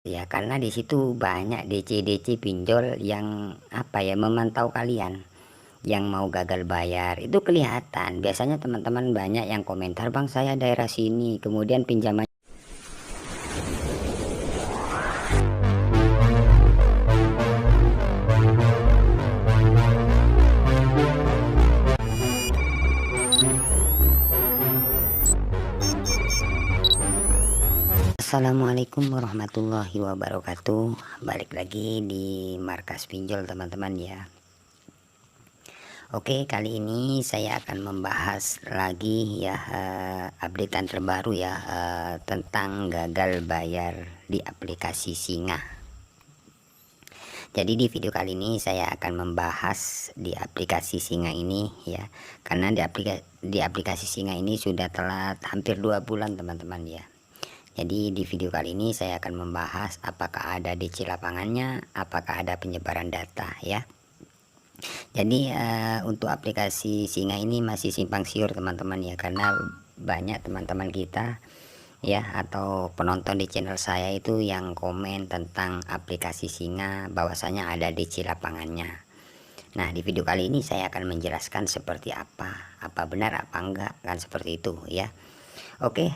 Ya, karena di situ banyak DC-DC pinjol yang apa ya, memantau kalian yang mau gagal bayar itu kelihatan. Biasanya teman-teman banyak yang komentar, "Bang, saya daerah sini, kemudian pinjaman." Assalamualaikum warahmatullahi wabarakatuh. Balik lagi di Markas Pinjol teman-teman ya. Oke, kali ini saya akan membahas lagi ya, updatean terbaru ya, tentang gagal bayar di aplikasi Singa. Jadi di video kali ini saya akan membahas di aplikasi Singa ini ya, karena di aplikasi Singa ini sudah telat hampir 2 bulan teman-teman ya. Jadi di video kali ini saya akan membahas apakah ada DC lapangannya, apakah ada penyebaran data ya. Jadi untuk aplikasi Singa ini masih simpang siur teman-teman ya, karena banyak teman-teman kita ya atau penonton di channel saya itu yang komen tentang aplikasi Singa bahwasanya ada DC lapangannya. Nah, di video kali ini saya akan menjelaskan seperti apa benar apa enggak kan, seperti itu ya. Oke,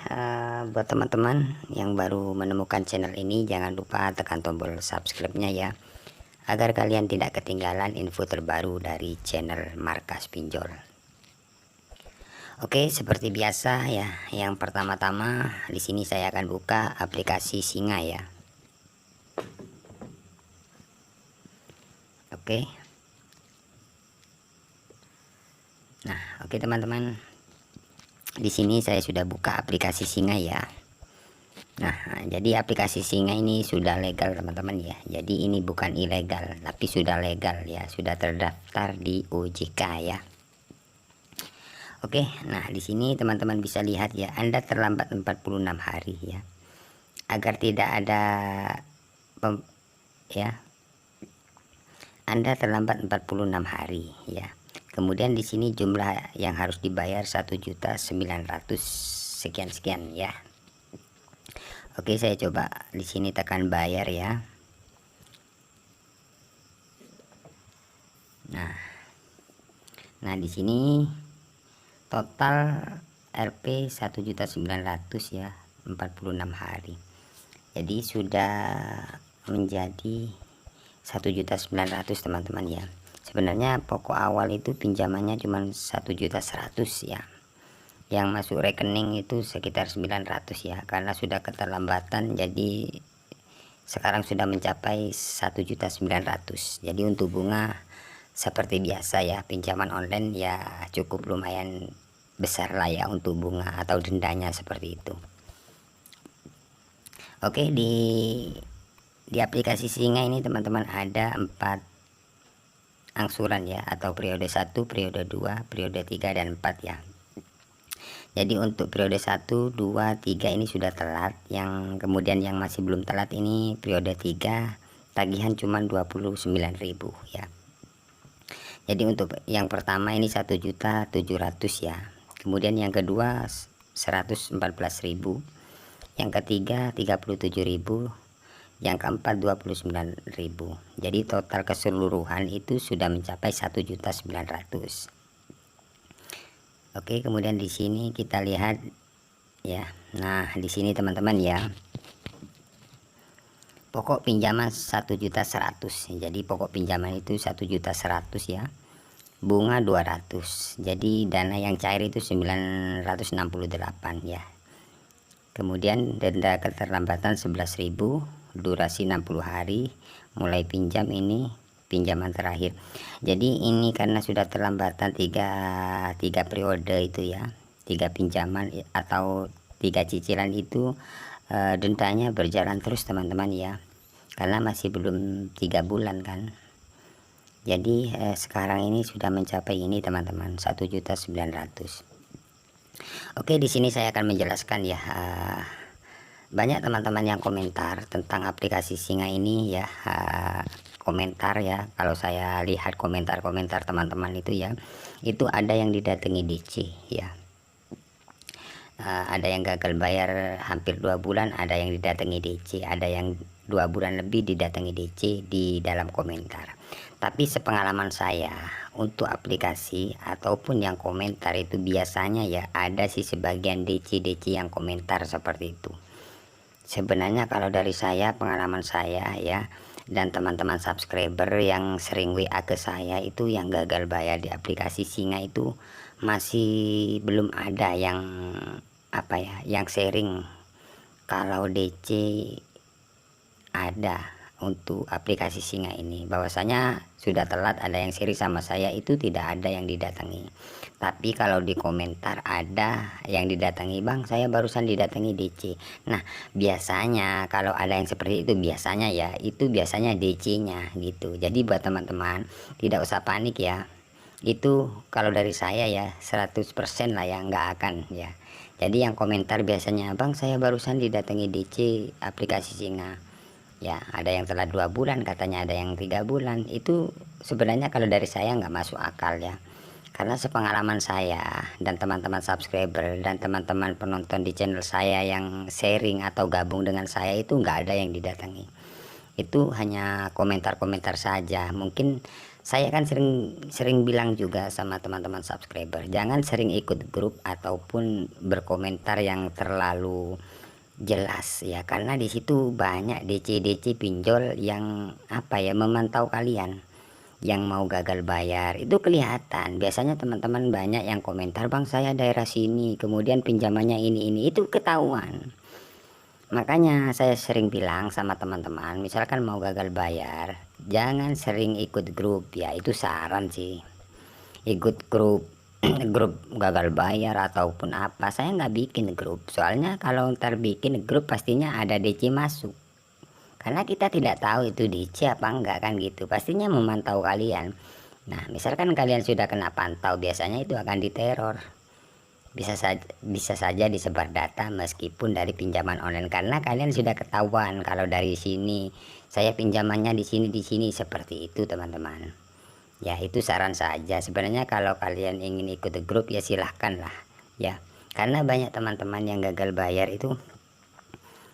buat teman-teman yang baru menemukan channel ini, jangan lupa tekan tombol subscribe-nya ya, agar kalian tidak ketinggalan info terbaru dari channel Markas Pinjol. Oke, seperti biasa ya, yang pertama-tama di sini saya akan buka aplikasi Singa ya. Oke. Nah, oke teman-teman. Di sini saya sudah buka aplikasi Singa ya. Nah, jadi aplikasi Singa ini sudah legal teman-teman ya. Jadi ini bukan ilegal, tapi sudah legal ya, sudah terdaftar di OJK ya. Oke, nah di sini teman-teman bisa lihat ya, Anda terlambat 46 hari ya. Agar tidak ada ya, Anda terlambat 46 hari ya. Kemudian di sini jumlah yang harus dibayar 1.900 sekian ya. Oke, saya coba di sini tekan bayar ya. Nah di sini total Rp 1.900 ya, 46 hari. Jadi sudah menjadi 1.900 teman-teman ya. Sebenarnya pokok awal itu pinjamannya cuma 1.100 ya. Yang masuk rekening itu sekitar 900 ya, karena sudah keterlambatan jadi sekarang sudah mencapai 1.900. Jadi untuk bunga seperti biasa ya, pinjaman online ya cukup lumayan besar lah ya untuk bunga atau dendanya seperti itu. Oke, di aplikasi Singa ini teman-teman ada 4 angsuran ya, atau periode 1, periode 2, periode 3 dan 4 ya. Jadi untuk periode 1, 2, 3 ini sudah telat. Yang kemudian yang masih belum telat ini periode 3, tagihan cuma 29.000 ya. Jadi untuk yang pertama ini 1.700.000 ya. Kemudian yang kedua 114.000. Yang ketiga 37.000. Yang keempat 29.000. Jadi total keseluruhan itu sudah mencapai 1.900.000. Oke, kemudian di sini kita lihat ya. Nah, di sini teman-teman ya, pokok pinjaman 1.100.000. Jadi pokok pinjaman itu 1.100.000 ya. Bunga 200. Jadi dana yang cair itu 968 ya. Kemudian denda keterlambatan 11.000, durasi 60 hari, mulai pinjam ini pinjaman terakhir. Jadi ini karena sudah terlambatan tiga periode itu ya, 3 pinjaman atau 3 cicilan itu, dendanya berjalan terus teman-teman ya, karena masih belum 3 bulan kan. Jadi sekarang ini sudah mencapai ini teman-teman, 1.900.000. Oke, di sini saya akan menjelaskan ya. Banyak teman-teman yang komentar tentang aplikasi Singa ini ya, komentar ya. Kalau saya lihat komentar-komentar teman-teman itu ya, itu ada yang didatangi DC ya, ada yang gagal bayar hampir 2 bulan, ada yang didatangi DC, ada yang 2 bulan lebih didatangi DC di dalam komentar. Tapi sepengalaman saya untuk aplikasi ataupun yang komentar itu biasanya ya ada sih sebagian DC yang komentar seperti itu. Sebenarnya kalau dari saya, pengalaman saya ya, dan teman-teman subscriber yang sering WA ke saya itu yang gagal bayar di aplikasi Singa itu masih belum ada yang apa ya, yang sharing kalau DC ada untuk aplikasi Singa ini. Bahwasanya sudah telat ada yang sharing sama saya, itu tidak ada yang didatangi. Tapi kalau di komentar ada yang didatangi, bang saya barusan didatangi DC. Nah biasanya kalau ada yang seperti itu biasanya ya itu biasanya DC nya gitu. Jadi buat teman-teman tidak usah panik ya, itu kalau dari saya ya 100% lah ya, nggak akan ya. Jadi yang komentar biasanya, bang saya barusan didatangi DC aplikasi Singa ya, ada yang telah 2 bulan katanya, ada yang 3 bulan. Itu sebenarnya kalau dari saya nggak masuk akal ya, karena sepengalaman saya dan teman-teman subscriber dan teman-teman penonton di channel saya yang sharing atau gabung dengan saya itu nggak ada yang didatangi. Itu hanya komentar-komentar saja. Mungkin saya kan sering bilang juga sama teman-teman subscriber, jangan sering ikut grup ataupun berkomentar yang terlalu jelas ya, karena di situ banyak DC pinjol yang apa ya, memantau kalian yang mau gagal bayar. Itu kelihatan biasanya teman-teman banyak yang komentar, bang saya daerah sini kemudian pinjamannya ini itu ketahuan. Makanya saya sering bilang sama teman-teman, misalkan mau gagal bayar jangan sering ikut grup ya, itu saran sih. Ikut grup grup gagal bayar ataupun apa, saya nggak bikin grup, soalnya kalau ntar bikin grup pastinya ada DC masuk, karena kita tidak tahu itu DC apa enggak kan gitu, pastinya memantau kalian. Nah misalkan kalian sudah kena pantau, biasanya itu akan diteror, bisa saja disebar data meskipun dari pinjaman online, karena kalian sudah ketahuan kalau dari sini saya pinjamannya di sini seperti itu teman-teman. Ya itu saran saja sebenarnya, kalau kalian ingin ikut grup ya silahkan lah ya, karena banyak teman-teman yang gagal bayar itu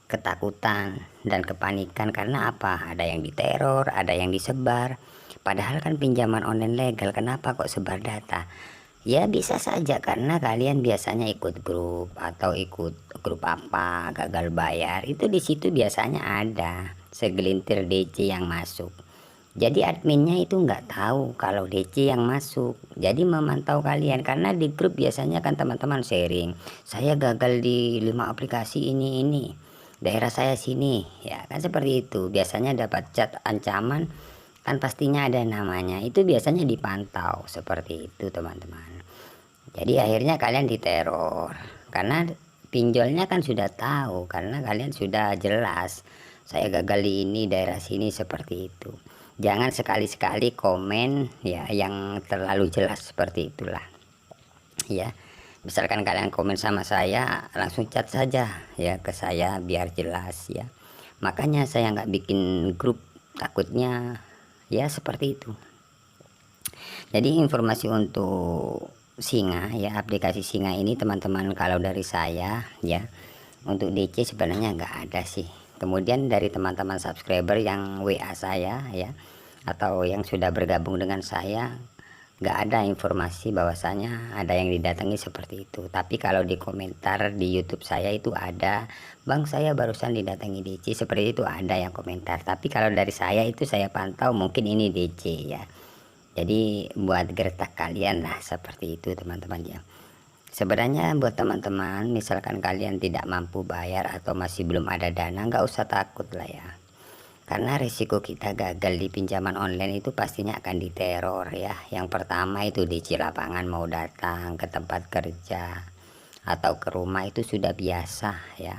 ketakutan dan kepanikan. Karena apa? Ada yang diteror, ada yang disebar, padahal kan pinjaman online legal, kenapa kok sebar data? Ya bisa saja karena kalian biasanya ikut grup atau ikut grup apa gagal bayar, itu di situ biasanya ada segelintir DC yang masuk. Jadi adminnya itu nggak tahu kalau DC yang masuk, jadi memantau kalian. Karena di grup biasanya kan teman-teman sharing, saya gagal di 5 aplikasi ini daerah saya sini ya kan, seperti itu. Biasanya dapat chat ancaman kan, pastinya ada namanya, itu biasanya dipantau seperti itu teman-teman. Jadi akhirnya kalian diteror karena pinjolnya kan sudah tahu, karena kalian sudah jelas saya gagal di ini daerah sini seperti itu. Jangan sekali-sekali komen ya yang terlalu jelas seperti itulah ya. Misalkan kalian komen sama saya, langsung chat saja ya ke saya biar jelas ya. Makanya saya nggak bikin grup, takutnya ya seperti itu. Jadi informasi untuk Singa ya, aplikasi Singa ini teman-teman, kalau dari saya ya untuk DC sebenarnya nggak ada sih. Kemudian dari teman-teman subscriber yang WA saya ya, atau yang sudah bergabung dengan saya, nggak ada informasi bahwasanya ada yang didatangi seperti itu. Tapi kalau di komentar di YouTube saya itu ada, bang saya barusan didatangi DC, seperti itu ada yang komentar. Tapi kalau dari saya itu saya pantau mungkin ini DC ya, jadi buat gertak kalian lah seperti itu teman-teman ya. Sebenarnya buat teman-teman, misalkan kalian tidak mampu bayar atau masih belum ada dana, nggak usah takut lah ya, karena risiko kita gagal di pinjaman online itu pastinya akan diteror ya. Yang pertama itu DC lapangan mau datang ke tempat kerja atau ke rumah itu sudah biasa ya,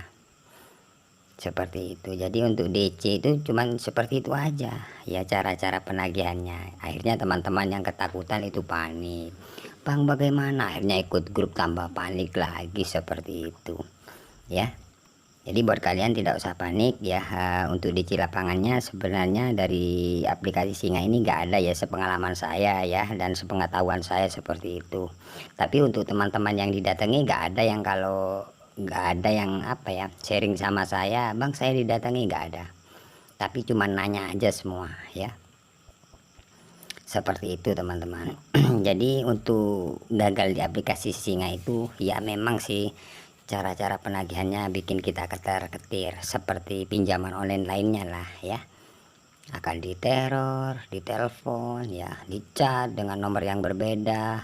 seperti itu. Jadi untuk DC itu cuman seperti itu aja ya cara-cara penagihannya. Akhirnya teman-teman yang ketakutan itu panik, bang bagaimana, akhirnya ikut grup tambah panik lagi seperti itu ya. Jadi buat kalian tidak usah panik ya. Untuk DC lapangannya sebenarnya dari aplikasi Singa ini nggak ada ya, sepengalaman saya ya dan sepengetahuan saya seperti itu. Tapi untuk teman-teman yang didatangi nggak ada yang, kalau nggak ada yang apa ya sharing sama saya, bang saya didatangi, nggak ada. tapi cuma nanya aja semua ya, seperti itu teman-teman. Jadi untuk gagal di aplikasi Singa itu ya memang sih cara-cara penagihannya bikin kita ketar-ketir seperti pinjaman online lainnya lah ya, akan diteror, ditelepon ya, dicat dengan nomor yang berbeda,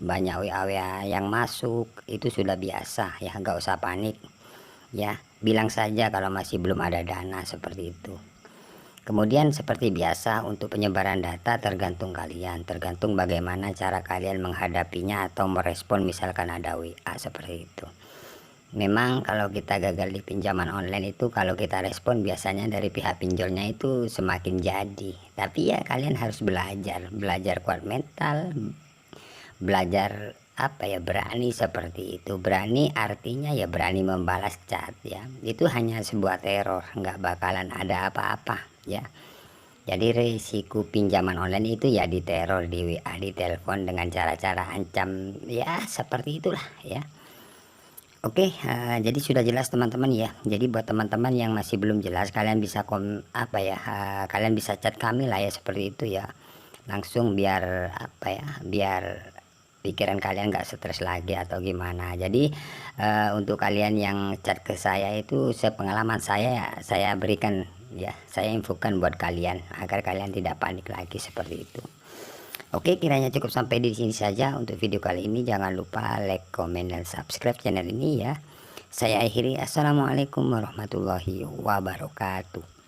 banyak WA yang masuk, itu sudah biasa ya, nggak usah panik ya, bilang saja kalau masih belum ada dana, seperti itu. Kemudian seperti biasa untuk penyebaran data tergantung kalian, tergantung bagaimana cara kalian menghadapinya atau merespon misalkan ada WA seperti itu. Memang kalau kita gagal di pinjaman online itu, kalau kita respon biasanya dari pihak pinjolnya itu semakin jadi, tapi ya kalian harus belajar kuat mental, belajar apa ya, berani, seperti itu. Berani artinya ya berani membalas chat ya, itu hanya sebuah teror, nggak bakalan ada apa-apa ya. Jadi risiko pinjaman online itu ya diteror, di WA, ditelepon dengan cara-cara ancam ya, seperti itulah ya. Oke, jadi sudah jelas teman-teman ya. Jadi buat teman-teman yang masih belum jelas, kalian bisa kalian bisa chat kami lah ya, seperti itu ya, langsung, biar apa ya, biar pikiran kalian nggak stres lagi atau gimana. Jadi untuk kalian yang chat ke saya itu, sepengalaman saya saya berikan ya, saya infokan buat kalian agar kalian tidak panik lagi, seperti itu. Oke, kiranya cukup sampai di sini saja untuk video kali ini. Jangan lupa like, comment, dan subscribe channel ini ya. Saya akhiri, assalamualaikum warahmatullahi wabarakatuh.